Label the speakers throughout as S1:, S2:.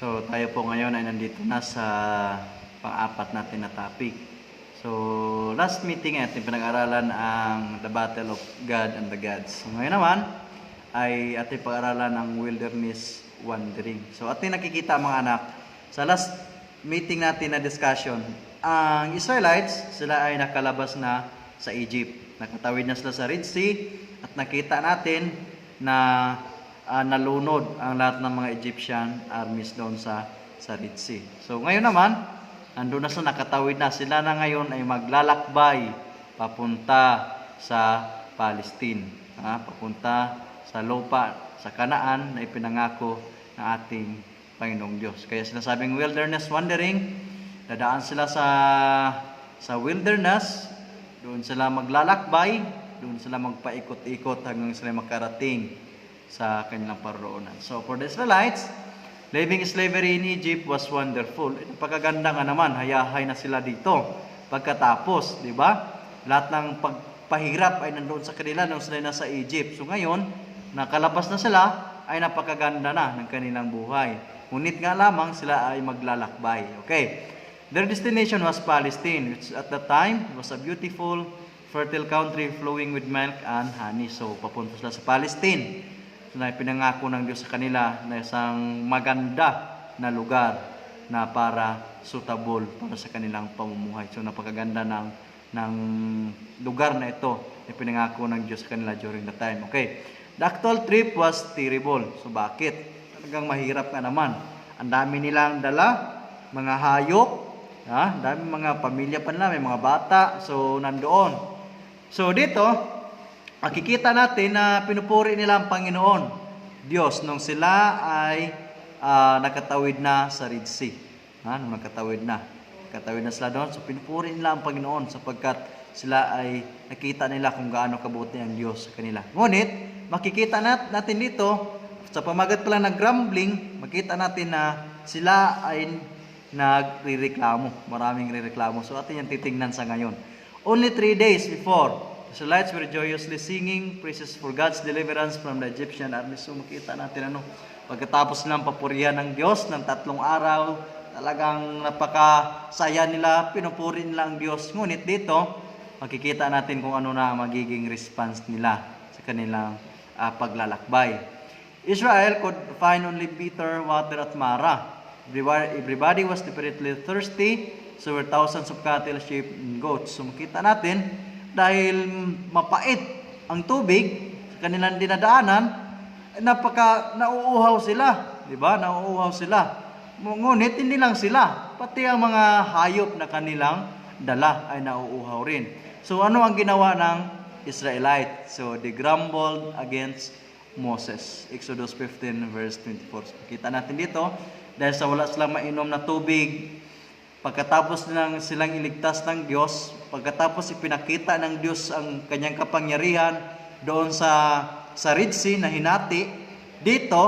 S1: So tayo po ngayon ay nandito na sa pang-apat natin na topic. So last meeting ay ating pinag-aralan ang The Battle of God and the Gods. So ngayon naman ay ating pag-aralan ang wilderness wandering. So ating nakikita mga anak, sa last meeting natin na discussion, ang Israelites, sila ay nakalabas na sa Egypt. Nakatawid na sila sa Red Sea at nakita natin na nalunod ang lahat ng mga Egyptian armies doon sa Red Sea. So ngayon naman, andun na sa nakatawid na. Sila na ngayon ay maglalakbay papunta sa Palestine. Papunta sa lupa, sa Kanaan na ipinangako ng ating Panginoong Diyos. Kaya sinasabing wilderness wandering, dadaan sila sa wilderness, doon sila maglalakbay, doon sila magpaikot-ikot hanggang sila makarating sa kanilang paroonan. So for the Israelites, living slavery in Egypt was wonderful. Napakaganda nga naman, hayahay na sila dito. Pagkatapos, di ba? Lahat ng pagpahirap ay nandoon sa kanila nung sila nasa Egypt. So ngayon, nakalabas na sila, ay napakaganda na ng kanilang buhay. Ngunit nga lamang sila ay maglalakbay. Okay. Their destination was Palestine, which at that time was a beautiful, fertile country flowing with milk and honey. So, papunta sila sa Palestine. So, na pinangako ng Diyos sa kanila na isang maganda na lugar na para suitable para sa kanilang pamumuhay. So, napakaganda ng lugar na ito na pinangako ng Diyos sa kanila during the time. Okay. The actual trip was terrible. So, bakit? Talagang mahirap nga naman. Ang dami nilang dala, mga hayop, dami mga pamilya pa nila, may mga bata, so nandoon. So dito, makikita natin na pinupuri nila ang Panginoon, Diyos, nung sila ay nakatawid na sa Red Sea. Nung nakatawid na sila doon, so pinupuri nila ang Panginoon sapagkat sila ay nakita nila kung gaano kabuti ang Diyos sa kanila. Ngunit, makikita natin dito, sa pamagat pala ng grumbling, makita natin na sila ay nagrereklamo. Maraming rereklamo. So atin yung titingnan sa ngayon. Only 3 days before, the Israelites were joyously singing praises for God's deliverance from the Egyptian army. So makita natin pagkatapos nilang papurihan ng Diyos ng 3 araw, talagang napakasaya nila, pinupuri nila ang Diyos. Ngunit dito, makikita natin kung ano na magiging response nila sa kanilang paglalakbay. Israel could find only bitter water at Mara. Everybody was desperately thirsty, so were thousands of cattle, sheep, and goats. So makita natin, dahil mapait ang tubig sa kanilang dinadaanan, nauuhaw sila. Diba? Nauuhaw sila. Ngunit hindi lang sila, pati ang mga hayop na kanilang dala ay nauuhaw rin. So ano ang ginawa ng Israelite? So they grumbled against Moses. Exodus 15 verse 24. So, kita natin dito, dahil sa wala silang mainom na tubig, pagkatapos silang iligtas ng Diyos, pagkatapos ipinakita ng Diyos ang kanyang kapangyarihan doon sa Red Sea na hinati, dito,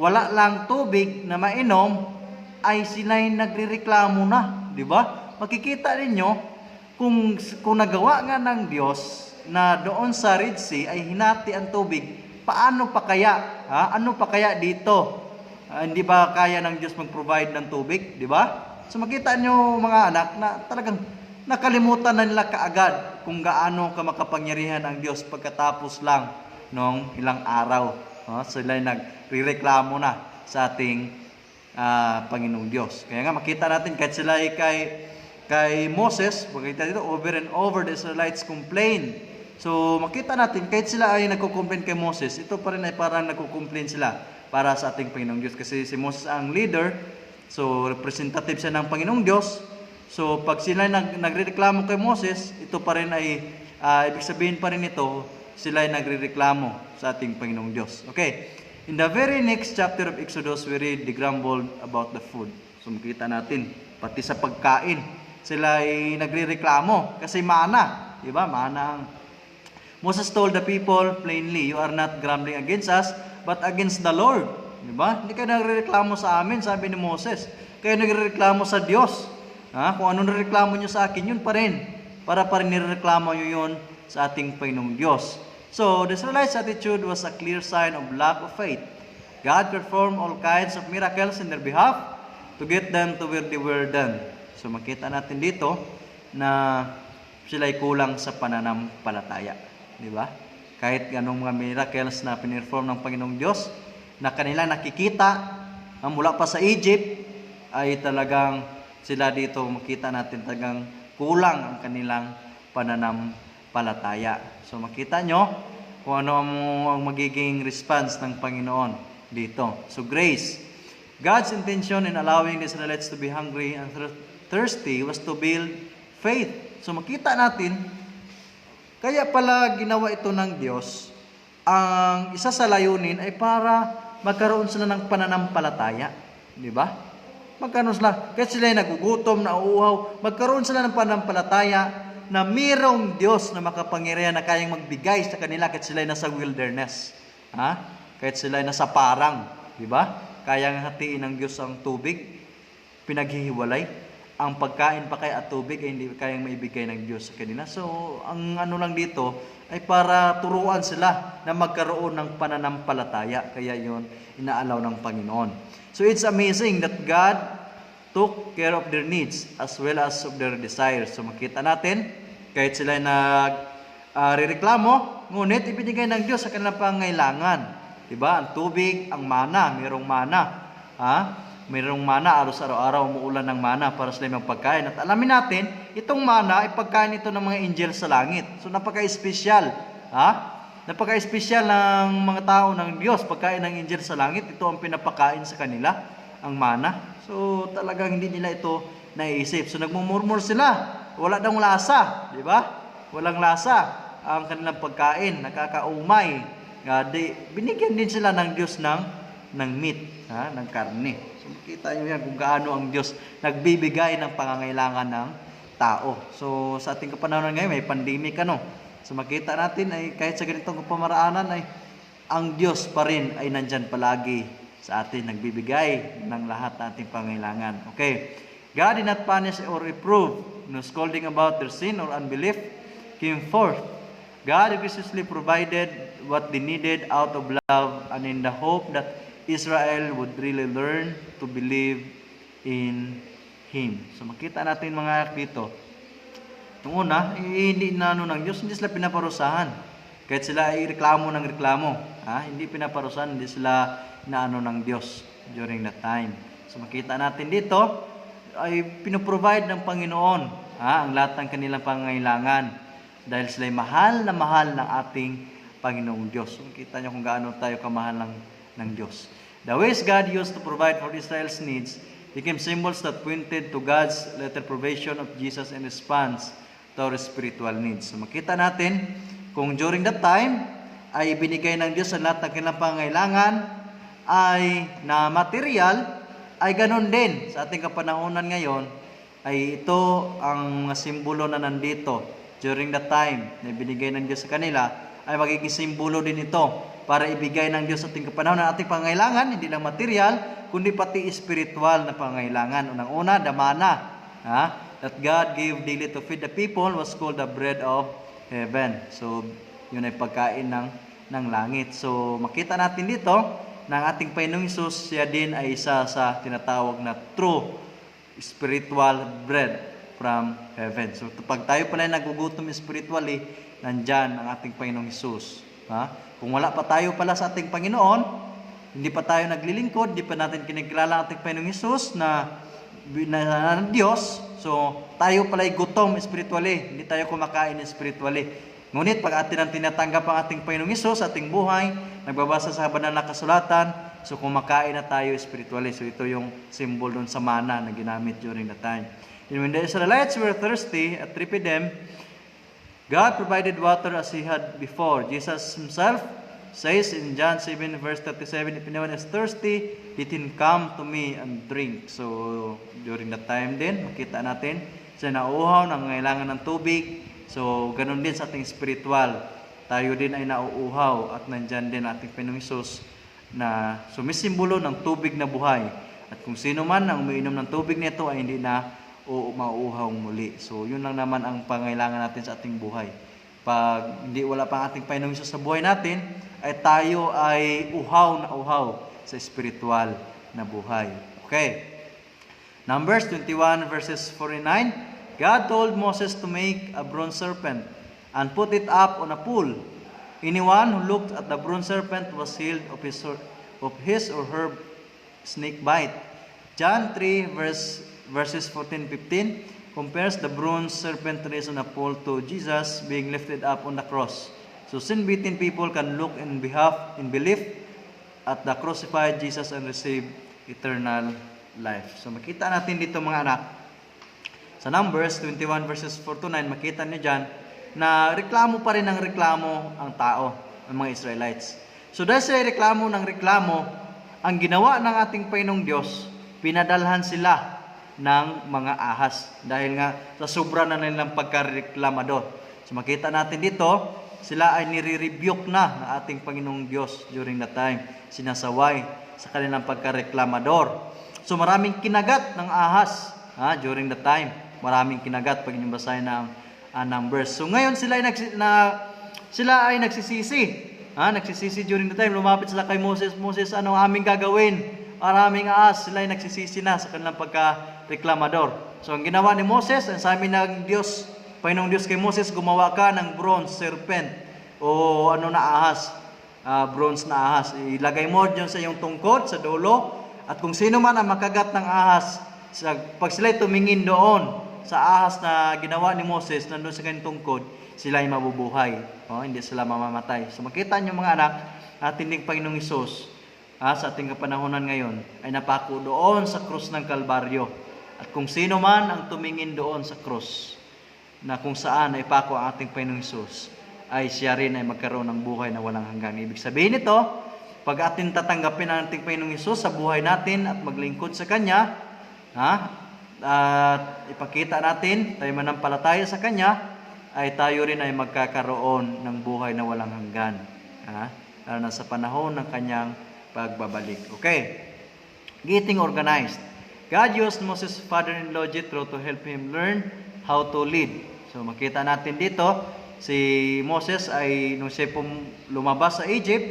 S1: wala lang tubig na mainom, ay sila'y nagrereklamo na. Diba? Makikita ninyo, kung nagawa nga ng Diyos na doon sa Red Sea ay hinati ang tubig, paano pa kaya? Ano pa kaya dito? Hindi ba kaya ng Diyos mag-provide ng tubig? Di ba? So makita nyo mga anak na talagang nakalimutan na nila kaagad kung gaano kamakapangyarihan ang Diyos pagkatapos lang nung ilang araw. Sila nagrereklamo na sa ating Panginoong Diyos. Kaya nga makita natin kahit sila ay kay Moses, makita dito over and over the Israelites complain. So makita natin kahit sila ay nagko-complain kay Moses, ito pa rin ay parang nagko-complain sila para sa ating Panginoong Diyos. Kasi si Moses ang leader, so representative siya ng Panginoong Diyos. So pag sila nagrereklamo kay Moses, ito pa rin ay, ibig sabihin pa rin ito, sila ay nagrereklamo sa ating Panginoong Diyos. Okay, in the very next chapter of Exodus, we read the grumbled about the food. So makita natin, pati sa pagkain, sila ay nagrereklamo kasi mana, di ba? Mana. Moses told the people plainly, you are not grumbling against us, but against the Lord. Diba? Hindi kayo nagrereklamo sa amin, sabi ni Moses. Kayo nagrereklamo sa Diyos. Kung anong reklamo nyo sa akin, yun pa rin. Para pa rin nireklamo nyo yun sa ating Panginoong Diyos. So, the Israelites' attitude was a clear sign of lack of faith. God performed all kinds of miracles in their behalf, to get them to where they were done. So makita natin dito na sila'y kulang sa pananampalataya. Di ba? Kahit ganong mga miracles na pinirform ng Panginoong Diyos, na kanila nakikita, mula pa sa Egypt, ay talagang sila dito makita natin talagang kulang ang kanilang pananampalataya. So makita nyo kung ano ang magiging response ng Panginoon dito. So grace. God's intention in allowing the Israelites to be hungry and thirsty was to build faith. So makita natin, kaya pala ginawa ito ng Diyos, ang isa sa layunin ay para magkaroon sila ng pananampalataya. Di ba? Magkaroon sila, kahit sila ay nagugutom, nauuhaw, magkaroon sila ng pananampalataya na mayroong Diyos na makapangyarihan na kayang magbigay sa kanila kahit sila ay nasa wilderness. Kahit sila ay nasa parang. Di ba? Kayang hatiin ng Diyos ang tubig, pinaghihiwalay. Ang pagkain pa kaya at tubig ay hindi kayang maibigay ng Diyos sa kanila. So, ang ano lang dito ay para turuan sila na magkaroon ng pananampalataya. Kaya yon inaalaw ng Panginoon. So, it's amazing that God took care of their needs as well as of their desires. So, makita natin, kahit sila ay nagreklamo, ngunit ibinigay ng Diyos sa kanilang pangailangan. Diba? Ang tubig, ang mana, mayroong mana. Mayroong mana, araw-araw umuulan ng mana para sa limang pagkain. At alamin natin, itong mana ay pagkain ito ng mga angel sa langit. So napaka-espesyal. Napaka-espesyal ng mga tao ng Diyos. Pagkain ng angel sa langit, ito ang pinapakain sa kanila, ang mana. So talagang hindi nila ito naiisip. So nagmumurmur sila. Wala daw lasa. Diba? Walang lasa ang kanilang pagkain. Nakakaumay. Binigyan din sila ng Diyos ng meat, ng karne. So makita nyo yan kung gaano ang Diyos nagbibigay ng pangangailangan ng tao. So sa ating kapanahonan ngayon may pandemic So makita natin ay kahit sa ganitong pamaraanan ay ang Diyos pa rin ay nandyan palagi sa atin, nagbibigay ng lahat ng ating pangangailangan. Okay. God did not punish or reprove, no scolding about their sin or unbelief came forth. God graciously provided what they needed out of love and in the hope that Israel would really learn to believe in Him. So makita natin mga dito. Itong una, hindi na ng Diyos, hindi sila pinaparusahan. Kahit sila ay reklamo ng reklamo. Hindi pinaparusahan, hindi sila inaano ng Diyos during that time. So makita natin dito, ay pinoprovide ng Panginoon ang lahat ng kanilang pangangailangan. Dahil sila'y mahal ng ating Panginoong Diyos. So, kita nyo kung gaano tayo kamahal ng Diyos. The ways God used to provide for Israel's needs became symbols that pointed to God's later provision of Jesus in response to our spiritual needs. So, makita natin kung during that time ay binigay ng Diyos ang lahat ng kanilang pangangailangan ay na material, ay ganun din sa ating kapanahonan ngayon, ay ito ang simbolo na nandito. During that time na binigay ng Diyos sa kanila, ay magiging simbolo din ito para ibigay ng Diyos sa ating kapanahon ng ating pangailangan, hindi lang material, kundi pati spiritual na pangailangan. Unang-una, the manna that God gave daily to feed the people was called the bread of heaven. So, yun ay pagkain ng langit. So, makita natin dito na ang ating Panginoong Hesus, siya din ay isa sa tinatawag na true spiritual bread from heaven. So, pag tayo pala nagugutom spiritually, nandyan ang ating Panginoong Hesus. Kung wala pa tayo pala sa ating Panginoon, hindi pa tayo naglilingkod, hindi pa natin kinikilala ang ating Panginoong Hesus na Diyos, so tayo pala'y gutom spiritually, hindi tayo kumakain spiritually. Ngunit pag atin ang tinatanggap ang ating Panginoong Hesus sa ating buhay, nagbabasa sa banal na kasulatan, so kumakain na tayo spiritually. So ito yung symbol dun sa mana na ginamit during the time. And when the Israelites were thirsty at 3 p.m., God provided water as He had before. Jesus Himself says in John 7 verse 37, if anyone is thirsty, let him come to me and drink. So, during that time din, makita natin, siya nauuhaw, nangangailangan ng tubig. So, ganun din sa ating spiritual. Tayo din ay nauuhaw at nandyan din ating Panginoong Hesus na sumisimbolo ng tubig na buhay. At kung sino man ang umiinom ng tubig nito ay hindi na mauuhaw muli. So, yun lang naman ang pangailangan natin sa ating buhay. Pag hindi wala pang ating Panginoong Hesus sa buhay natin, ay tayo ay uhaw na uhaw sa spiritual na buhay. Okay. Numbers 21 verses 49, God told Moses to make a bronze serpent and put it up on a pole. Anyone who looked at the bronze serpent was healed of his or her snake bite. John 3 verses 14-15 compares the bronze serpent raised on a pole to Jesus being lifted up on the cross. So sin-beaten people can look in belief at the crucified Jesus and receive eternal life. So makita natin dito mga anak, sa Numbers 21 verses 4 to 9, makita niyo dyan na reklamo pa rin ang reklamo ang tao, ang mga Israelites. So dahil sa reklamo ng reklamo, ang ginawa ng ating Panginoong Diyos, pinadalhan sila ng mga ahas. Dahil nga sa sobra na nilang pagkareklamador. So makita natin dito, sila ay nire-rebuke na ng ating Panginoong Diyos during that time. Sinasaway sa kanilang pagkareklamador. So maraming kinagat ng ahas during the time. Maraming kinagat pag inyong basahin ng Numbers. So ngayon sila ay nagsisisi. Nagsisisi during the time. Lumapit sila kay Moses. Moses, ano aming gagawin? Maraming ahas. Sila ay nagsisisi na sa kanilang pagkareklamador. So ang ginawa ni Moses, ang sabi ng Diyos, Panginoong Diyos kay Moses, gumawa ka ng bronze serpent o ahas, bronze na ahas. Ilagay mo dyan sa iyong tungkod, sa dulo, at kung sino man ang makagat ng ahas, pag sila'y tumingin doon sa ahas na ginawa ni Moses, nandun sa kanyang tungkod, sila ay mabubuhay. Hindi sila mamamatay. So makita niyo mga anak, ating ding Panginoong Hesus, sa ating kapanahonan ngayon, ay napako doon sa krus ng Kalbaryo. At kung sino man ang tumingin doon sa krus, na kung saan ay pako ang ating Panginoong Hesus, ay siya rin ay magkaroon ng buhay na walang hanggan. Ibig sabihin nito, pag atin tatanggapin ang ating Panginoong Hesus sa buhay natin at maglingkod sa Kanya, at ipakita natin, tayo manampalataya sa Kanya, ay tayo rin ay magkakaroon ng buhay na walang hanggan. Lalo na sa panahon ng Kanyang pagbabalik. Okay. Getting organized. God used Moses' father-in-law Jethro to help him learn how to lead. So makita natin dito, si Moses ay nung siya lumabas sa Egypt,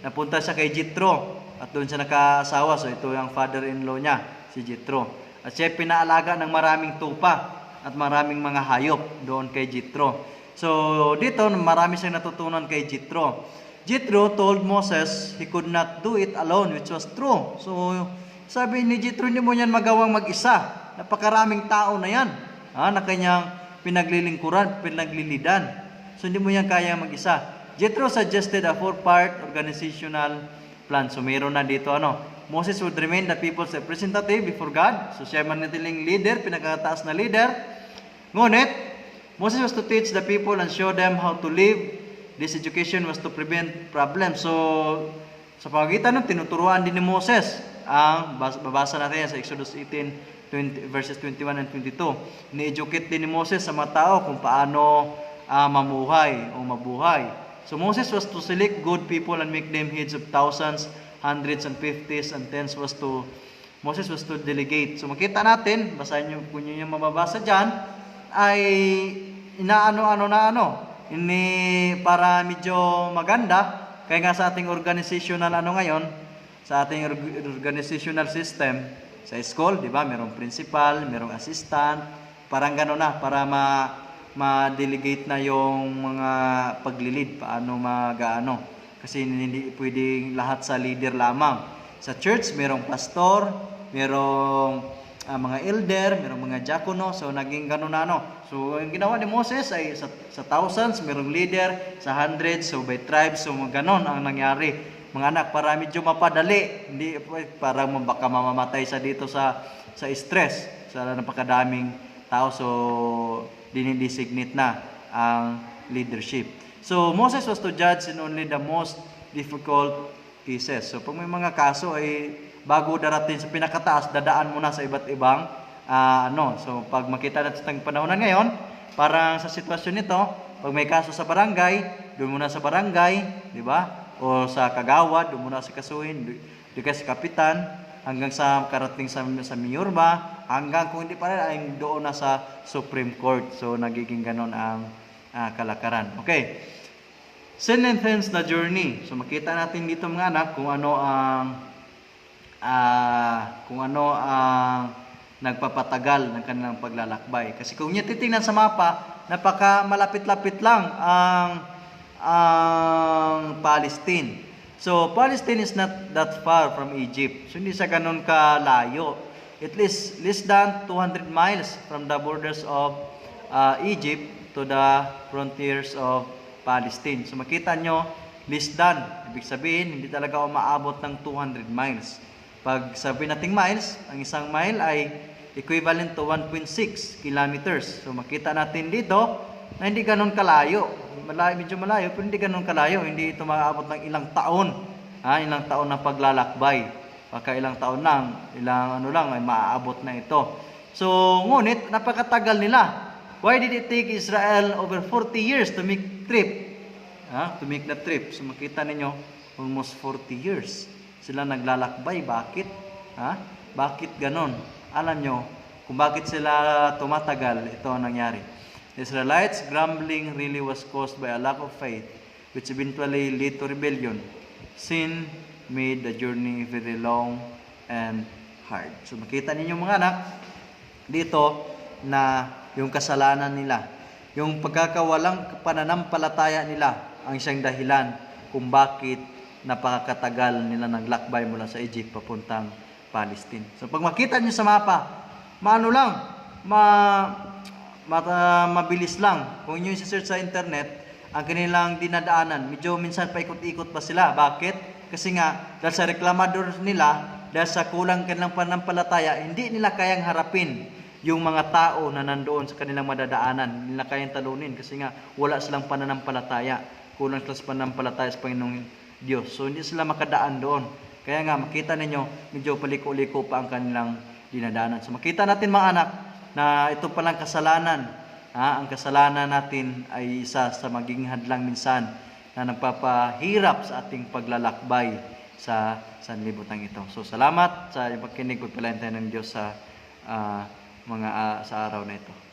S1: napunta siya kay Jethro at doon siya nakasawa. So ito yung father-in-law niya, si Jethro. At siya pinaalaga ng maraming tupa at maraming mga hayop doon kay Jethro. So dito marami siyang natutunan kay Jethro. Jethro told Moses he could not do it alone, which was true. So sabi ni Jethro, hindi mo yan magawang mag-isa. Napakaraming tao na yan na kanyang pinaglilingkuran, pinaglilidan. So hindi mo yan kaya mag-isa. Jethro suggested a 4-part organizational plan. So mayroon na dito Moses would remain the people's representative before God. So siya manatiling leader, pinakataas na leader. Ngunit, Moses was to teach the people and show them how to live. This education was to prevent problems. So, sa pamagitan ng tinuturuan din ni Moses, ang babasa natin yan sa Exodus 18, verses 21 and 22. Ni-educate din ni Moses sa mga tao kung paano mamuhay o mabuhay. So, Moses was to select good people and make them heads of thousands, hundreds and fifties, and tens Moses was to delegate. So, makita natin, basahin nyo, kung nyo yung mababasa dyan, ay ini para medyo maganda, kaya nga sa ating organizational ngayon, sa ating organizational system, sa school, di ba, merong principal, merong assistant, parang gano'n na, para ma-delegate na yung mga paglilid, paano kasi hindi pwedeng lahat sa leader lamang. Sa church, merong pastor, merong mga elder, merong mga diakono, so naging gano'n na So, ang ginawa ni Moses ay sa thousands, merong leader, sa hundreds, so by tribes, so gano'n ang nangyari. Mga anak, para medyo mapadali, hindi para baka mamamatay sa dito sa stress, sa napakadaming tao, so dinidesignate na ang leadership. So, Moses was to judge in only the most difficult cases. So, pag may mga kaso ay bago darating sa pinakataas, dadaan muna sa iba't ibang So, pag makita natin sa panahonan ngayon, parang sa sitwasyon nito, pag may kaso sa barangay, doon muna sa barangay, di ba? O sa kagawad, doon muna sa kasuhin, doon sa kapitan, hanggang sa karating sa mayor ba, hanggang kung hindi pa rin, ay doon na sa Supreme Court. So, nagiging ganon ang kalakaran. Okay. Sin and hence the journey. So, makita natin dito mga anak kung ano ang nagpapatagal ng kanilang paglalakbay. Kasi kung niyo titingnan sa mapa, napaka malapit-lapit lang ang Palestine. So, Palestine is not that far from Egypt. So, hindi siya ganun kalayo. At least less than 200 miles from the borders of Egypt to the frontiers of Palestine. So, makita nyo, less than. Ibig sabihin, hindi talaga umaabot ng 200 miles. Pag sabi nating miles, ang isang mile ay equivalent to 1.6 kilometers. So makita natin dito na hindi ganun kalayo. Medyo malayo, pero hindi ganun kalayo. Hindi ito maaabot ng ilang taon. Ilang taon na paglalakbay. Baka ilang taon lang, ilang ano lang ay maaabot na ito. So ngunit napakatagal nila. Why did it take Israel over 40 years to make trip? To make the trip. So makita ninyo, almost 40 years sila naglalakbay. Bakit? Bakit ganon? Alam nyo, kung bakit sila tumatagal, ito ang nangyari. The Israelites' grumbling really was caused by a lack of faith, which eventually led to rebellion. Sin made the journey very long and hard. So makita ninyo mga anak, dito na yung kasalanan nila, yung pagkakawalang pananampalataya nila, ang siyang dahilan kung bakit napakatagal nila naglakbay mula sa Egypt papuntang Palestine. So pag makita niyo sa mapa, maano lang, mabilis lang. Kung niyo i-search sa internet, ang kanilang dinadaanan, medyo minsan paikot-ikot pa sila. Bakit? Kasi nga, dahil sa reklamador nila, dahil sa kulang kanilang pananampalataya, hindi nila kayang harapin yung mga tao na nandoon sa kanilang madadaanan. Hindi nila kayang talunin kasi nga wala silang pananampalataya. Kulang sila sa pananampalataya sa Panginoong Diyos. So hindi sila makadaan doon. Kaya nga makita ninyo medyo paliko-liko pa ang kanilang dinadaanan. So makita natin mga anak na ito palang kasalanan. Ang kasalanan natin ay isa sa maging hadlang minsan na nagpapahirap sa ating paglalakbay sa sanlibutan ito. So salamat sa pagkinig. Pagpalain tayo ng Diyos sa sa araw na ito.